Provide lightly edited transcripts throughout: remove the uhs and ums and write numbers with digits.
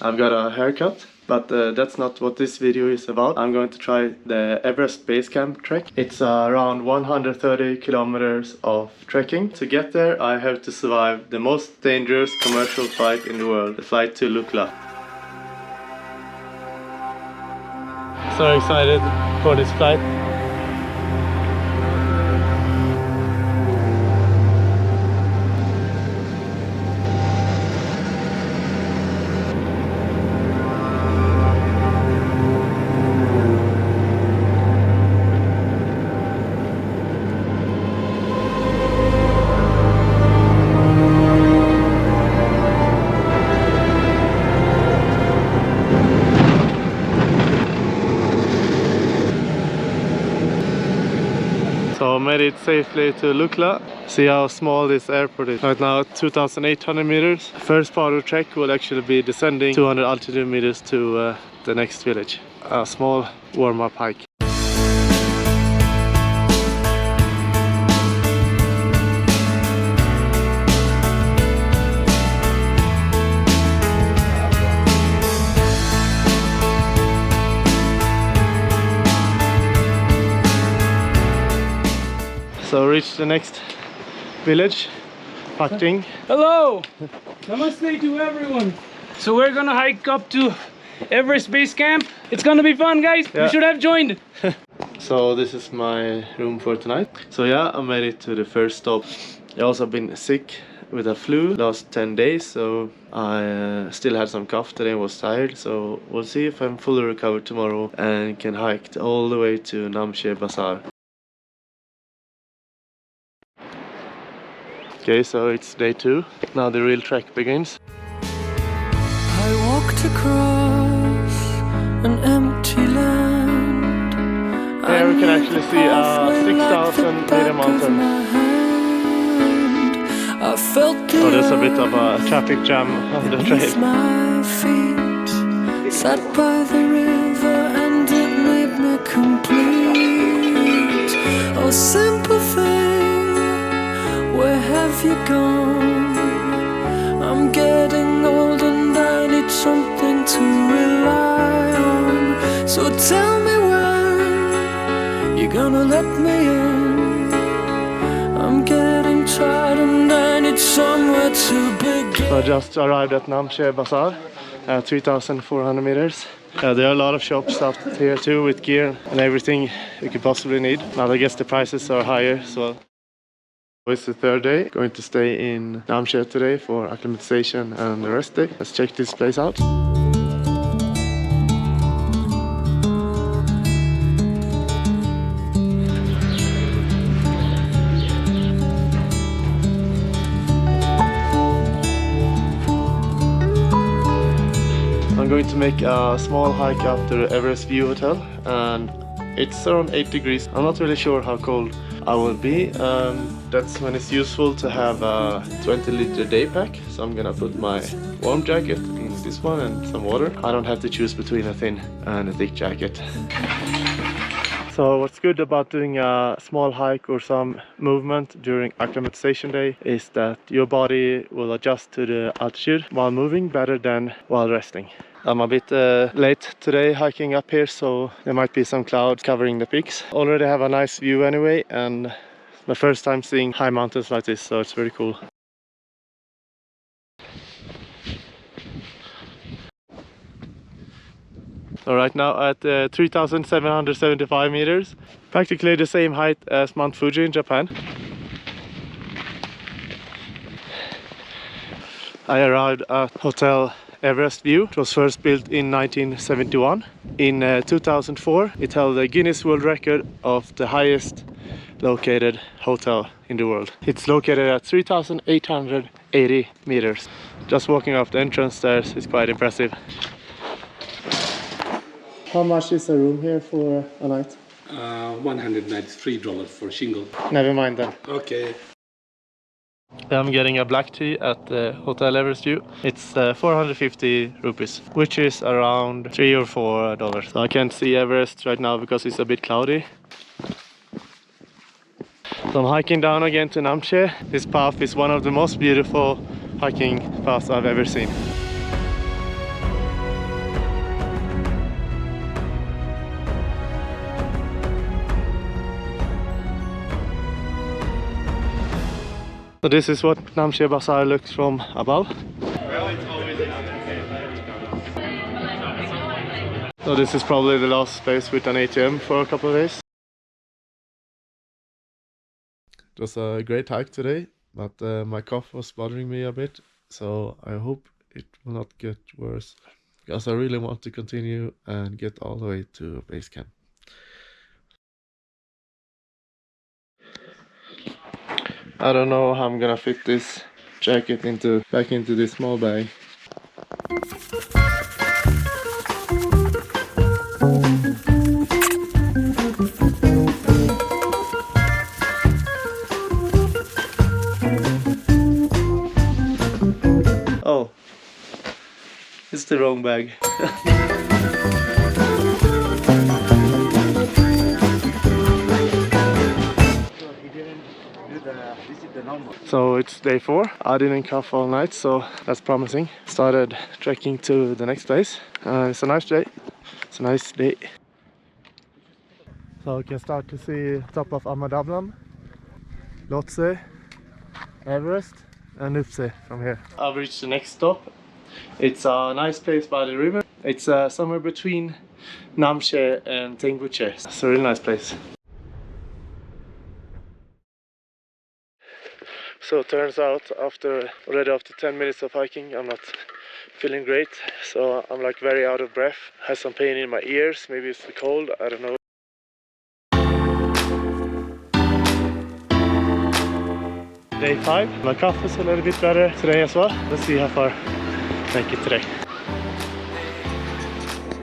I've got a haircut, but that's not what this video is about. I'm going to try the Everest Base Camp trek. It's around 130 kilometers of trekking. To get there, I have to survive the most dangerous commercial flight in the world, the flight to Lukla. So excited for this flight. So made it safely to Lukla. See how small this airport is. Right now 2,800 meters. First part of the trek will actually be descending 200 altitude meters to the next village. A small warm-up hike. So reach the next village, Pakting. Hello! Namaste to everyone. So we're gonna hike up to Everest Base Camp. It's gonna be fun, guys. Yeah. You should have joined. So this is my room for tonight. So yeah, I made it to the first stop. I also been sick with a flu last 10 days, so I still had some cough today and was tired. So we'll see if I'm fully recovered tomorrow and can hike all the way to Namche Bazaar. Okay, so it's day 2. Now the real trek begins. I walked across an empty land. Here we can actually see 6,000 meter mountain. I felt Oh, there's a bit of a traffic jam on the trail. my feet sat by the river and it made me complete. Oh, simple thing, where have you gone? I'm getting old and I need something to rely on. So tell me when you're gonna let me in. I'm getting tired and I need somewhere to begin. So I just arrived at Namche Bazaar at 3,400 meters. There are a lot of shops out here too with gear and everything you could possibly need. Now I guess the prices are higher as well. It's the third day. Going to stay in Namche today for acclimatization and the rest day. Let's check this place out. I'm going to make a small hike up to the Everest View Hotel, and it's around 8 degrees. I'm not really sure how cold I will be. That's when it's useful to have a 20-liter day pack. So I'm gonna put my warm jacket in this one and some water. I don't have to choose between a thin and a thick jacket. So what's good about doing a small hike or some movement during acclimatization day is that your body will adjust to the altitude while moving better than while resting. I'm a bit late today hiking up here, so there might be some clouds covering the peaks. Already have a nice view anyway, and it's my first time seeing high mountains like this, so it's very cool. So right now at 3,775 meters, practically the same height as Mount Fuji in Japan. I arrived at Hotel Everest View. It was first built in 1971. In 2004, it held the Guinness World Record of the highest located hotel in the world. It's located at 3,880 meters. Just walking up the entrance stairs is quite impressive. How much is a room here for a night? $193 for shingle. Never mind then. Okay. I'm getting a black tea at the Hotel Everest View. It's 450 rupees, which is around $3 or $4. So I can't see Everest right now because it's a bit cloudy. So I'm hiking down again to Namche. This path is one of the most beautiful hiking paths I've ever seen. So this is what Namche Bazaar looks from above. So this is probably the last place with an ATM for a couple of days. It was a great hike today, but my cough was bothering me a bit, so I hope it will not get worse, because I really want to continue and get all the way to base camp. I don't know how I'm gonna fit this jacket back into this small bag. Oh, it's the wrong bag. So it's day 4. I didn't cough all night, so that's promising. Started trekking to the next place. It's a nice day. It's a nice day. So we can start to see top of Amadablam, Lhotse, Everest and Dyl from here. I've reached the next stop. It's a nice place by the river. It's somewhere between Namche and Tengbuche. It's a really nice place. So it turns out already after 10 minutes of hiking, I'm not feeling great. So I'm like very out of breath. Has some pain in my ears. Maybe it's the cold. I don't know. Day 5. My cough is a little bit better today as well. Let's see how far I make it today.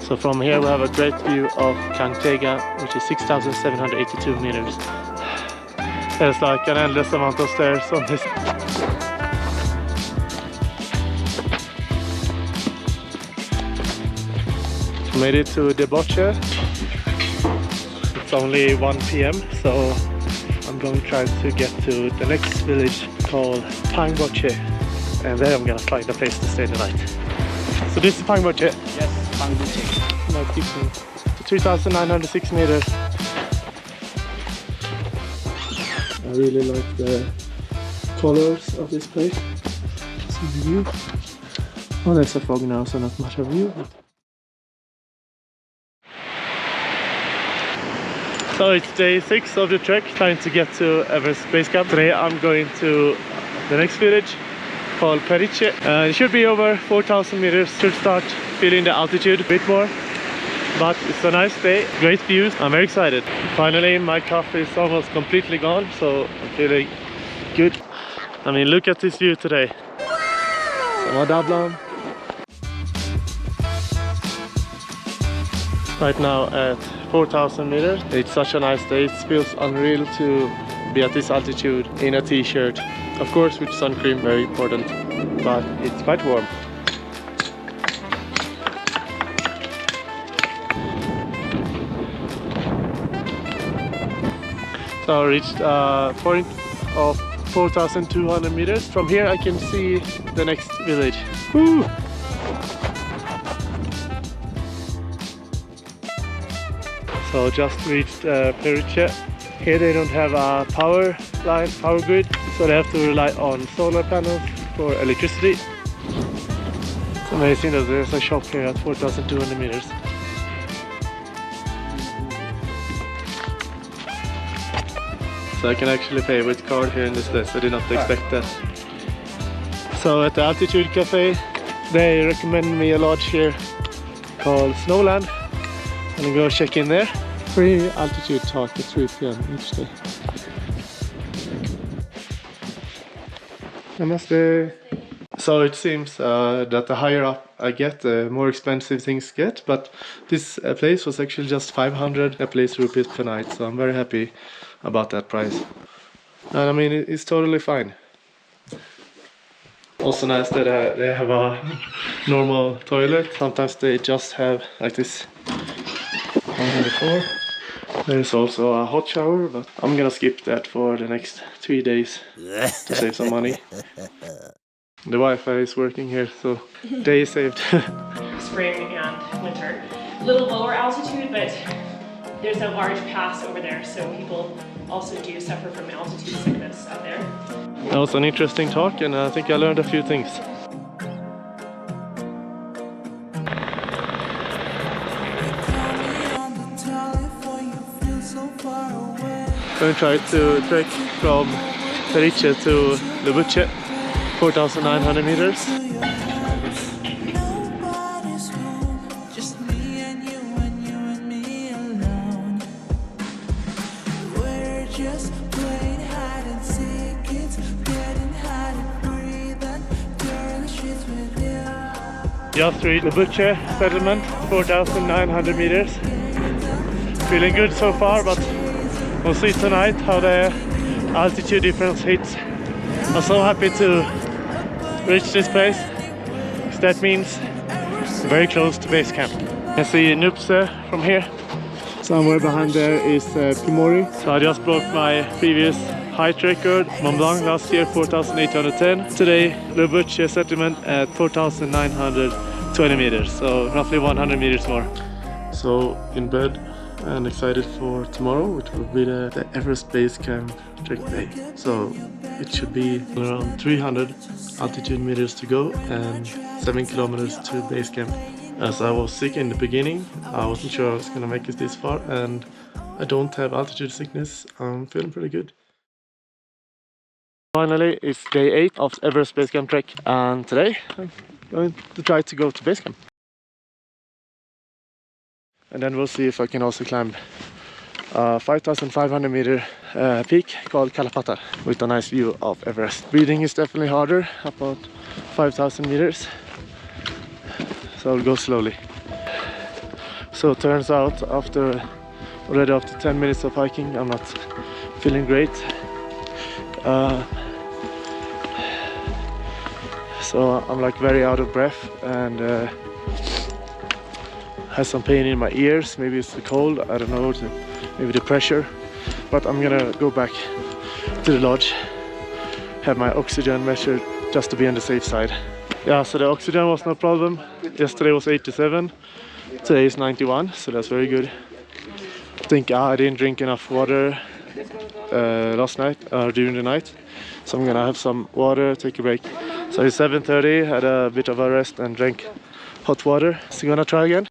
So from here we have a great view of Kangtega, which is 6,782 meters. There's like an endless amount of stairs on this. Made it to Lobuche. It's only 1 p.m. so I'm going to try to get to the next village called Pheriche, and there I'm going to find a place to stay the night. So this is Pheriche. Yes, Pheriche. Nice picture. 3,906 meters. I really like the colors of this place. See the view. Oh, there's a fog now, so not much of a view. So it's day 6 of the trek, trying to get to Everest Base Camp. Today I'm going to the next village called Pheriche. It should be over 4,000 meters. Should start feeling the altitude a bit more. But it's a nice day, great views. I'm very excited. Finally, my cough is almost completely gone, so I'm feeling good. I mean, look at this view today. Amadablam. Right now at 4,000 meters. It's such a nice day. It feels unreal to be at this altitude in a t-shirt. Of course with sun cream, very important, but it's quite warm. So I reached a point of 4,200 meters. From here I can see the next village. Woo! So just reached Pheriche. Here they don't have a power grid, so they have to rely on solar panels for electricity. It's amazing that there's a shop here at 4,200 meters. So I can actually pay with card here in this place. I did not expect that. So at the Altitude Cafe, they recommend me a lodge here called Snowland. I'm gonna go check in there. Free altitude talk at 3 p.m. each day. Namaste. So it seems that the higher up I get, the more expensive things get. But this place was actually just 500 Nepalese rupees per night. So I'm very happy about that price. And I mean, it's totally fine. Also nice that they have a normal toilet. Sometimes they just have like this on the floor. There's also a hot shower, but I'm gonna skip that for the next 3 days to save some money. The Wi-Fi is working here, so day is saved. Spring and winter. A little lower altitude, but there's a large pass over there, so people also do suffer from altitude sickness out there. That was an interesting talk, and I think I learned a few things. I'm going to try to trek from Pheriche to Lobuche, 4,900 meters. Just reached Lobuche settlement, 4,900 meters. Feeling good so far, but we'll see tonight how the altitude difference hits. I'm so happy to reach this place, because that means very close to base camp. You can see Namche from here. Somewhere behind there is Pheriche. So I just broke my previous height record, Mont Blanc last year, 4,810. Today, Lobuche settlement at 4,920 meters, so roughly 100 meters more. So in bed and excited for tomorrow, which will be the Everest Base Camp Trek day. So it should be around 300 altitude meters to go and 7 kilometers to base camp. As I was sick in the beginning, I wasn't sure I was gonna make it this far, and I don't have altitude sickness. I'm feeling pretty good. Finally, it's day 8 of Everest Base Camp Trek, and today I'm going to try to go to base camp. And then we'll see if I can also climb a 5,500 meter peak called Kalapata with a nice view of Everest. Breathing is definitely harder, about 5,000 meters. So I'll go slowly. So it turns out already after 10 minutes of hiking, I'm not feeling great. So I'm like very out of breath and has some pain in my ears. Maybe it's the cold, I don't know, maybe the pressure. But I'm gonna go back to the lodge, have my oxygen measured just to be on the safe side. Yeah, so the oxygen was no problem. Yesterday was 87, today is 91, so that's very good. I think I didn't drink enough water last night or during the night, so I'm gonna have some water, take a break. So it's 7:30, had a bit of a rest and drank hot water. So I'm gonna try again.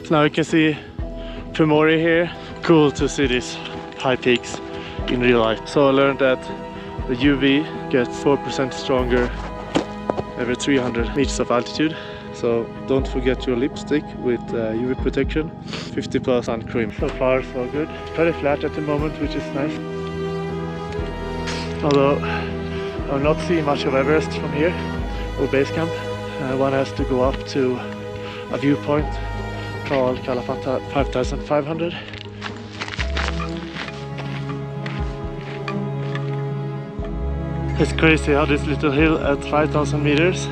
So now you can see Pheriche here. Cool to see these high peaks in real life. So I learned that the UV gets 4% stronger every 300 meters of altitude. So don't forget your lipstick with UV protection, 50+ sun cream. So far so good. Pretty flat at the moment, which is nice. Although I'll not see much of Everest from here or base camp. One has to go up to a viewpoint called Kalapata 5,500. It's crazy how this little hill at 5,000 meters,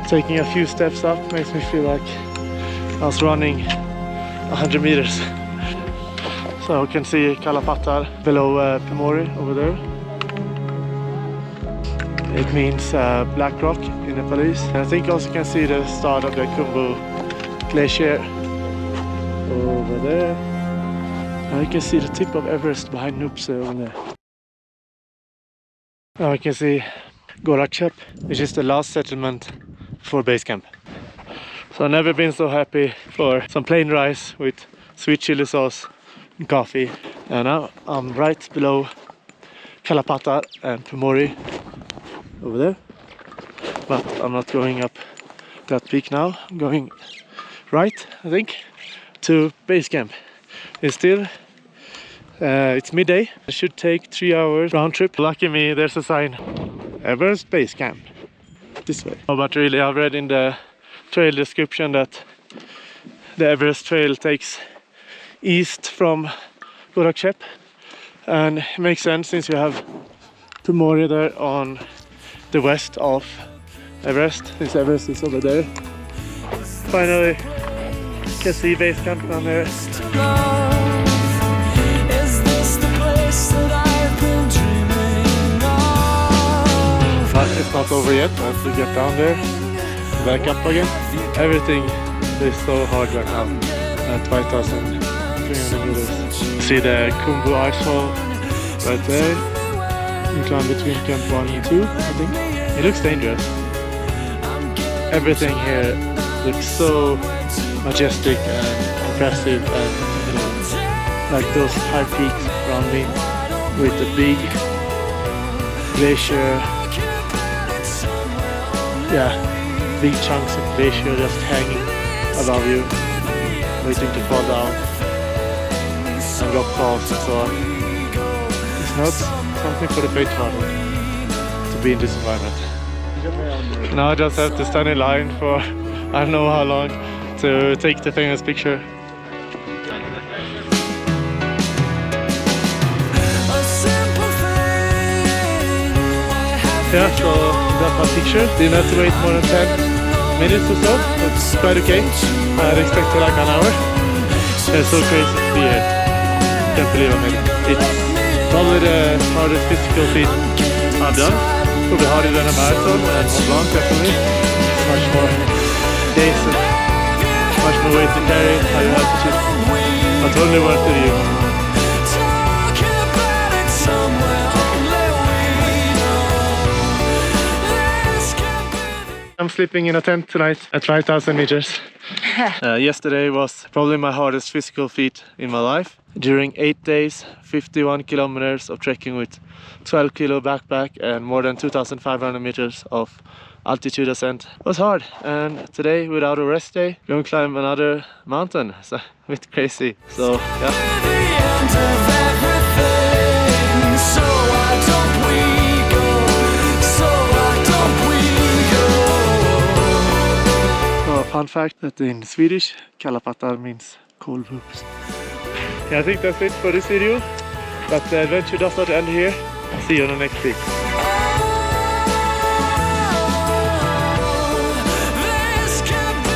taking a few steps up makes me feel like I was running 100 meters. So you can see Kalapata below Pheriche over there. It means black rock in Nepalese. And I think also you can see the start of the Khumbu Glacier over there. Now you can see the tip of Everest behind Namche over there. Now you can see Gorakchep, which is the last settlement for base camp. So I've never been so happy for some plain rice with sweet chili sauce and coffee. And now I'm right below Kalapata and Pheriche over there. But I'm not going up that peak now. I'm going right, I think, to base camp. It's still it's midday. It should take 3 hours round trip. Lucky me, there's a sign, Everest Base Camp, this way. Oh, but really, I've read in the trail description that the Everest trail takes east from Gorakchep, and it makes sense since you have Pheriche there on the west of Everest, since Everest is over there. Finally, you can see base camp down there. But it's not over yet, I have to get down there. back up again. Everything is so hard right now at 5,300 meters. See the Kumbu Icefall right there. You climb between camp 1 and 2, I think. It looks dangerous. Everything here looks so majestic and impressive, and like those high peaks around me with the big glacier. Yeah, big chunks of glacier just hanging above you, waiting to fall down, and rock falls and so on. It's not something for the faint-hearted to be in this environment. Now I just have to stand in line for I don't know how long to take the famous picture. Yeah, so that's my picture. Didn't have to wait more than 10 minutes or so. That's quite okay. I had expected like an hour. It's so crazy to be here. Can't believe I made it. It's probably the hardest physical feat I've done. Probably harder than a marathon and Mont Blanc, definitely. It's much more days and much more weight to carry, higher altitude. But totally worth the view. I'm sleeping in a tent tonight at 5,000 meters. Yesterday was probably my hardest physical feat in my life. During 8 days, 51 kilometers of trekking with 12 kilo backpack and more than 2,500 meters of altitude ascent was hard. And today, without a rest day, going to climb another mountain. It's a bit crazy. So yeah. Fun fact that in Swedish, Kallapattar means cold hoops. Yeah, I think that's it for this video, but the adventure does not end here. See you on the next peak.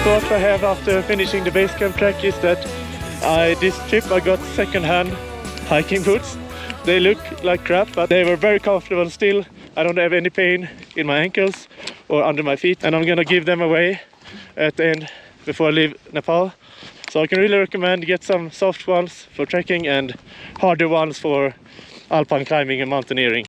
What I have after finishing the base camp trek is that this trip I got second-hand hiking boots. They look like crap, but they were very comfortable still. I don't have any pain in my ankles or under my feet, and I'm gonna give them away at the end before I leave Nepal. So I can really recommend get some soft ones for trekking and harder ones for alpine climbing and mountaineering.